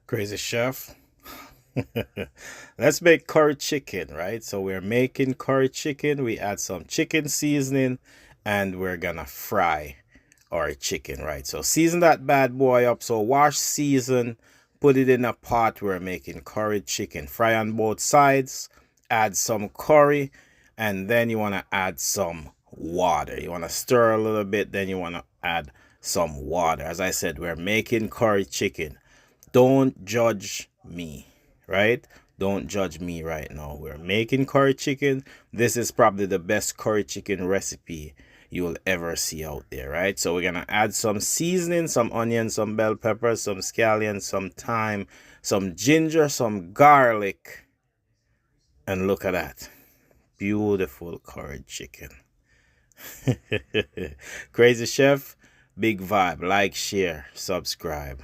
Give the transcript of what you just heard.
Crazy chef. Let's make curry chicken, right? So we're making curry chicken. We add some chicken seasoning and we're gonna fry our chicken, right? So season that bad boy up. So wash, season, put it in a pot. We're making curried chicken. Fry on both sides, add some curry, and then you want to add some water. You want to stir a little bit, then you want to add some water. As I said, we're making curry chicken. Don't judge me, right? Don't judge me right now. We're making curry chicken. This is probably the best curry chicken recipe you'll ever see out there, right? So we're gonna add some seasoning, some onion, some bell pepper, some scallion, some thyme, some ginger, some garlic, and look at that. Beautiful curry chicken. Crazy Chef, big vibe. Like, share, subscribe.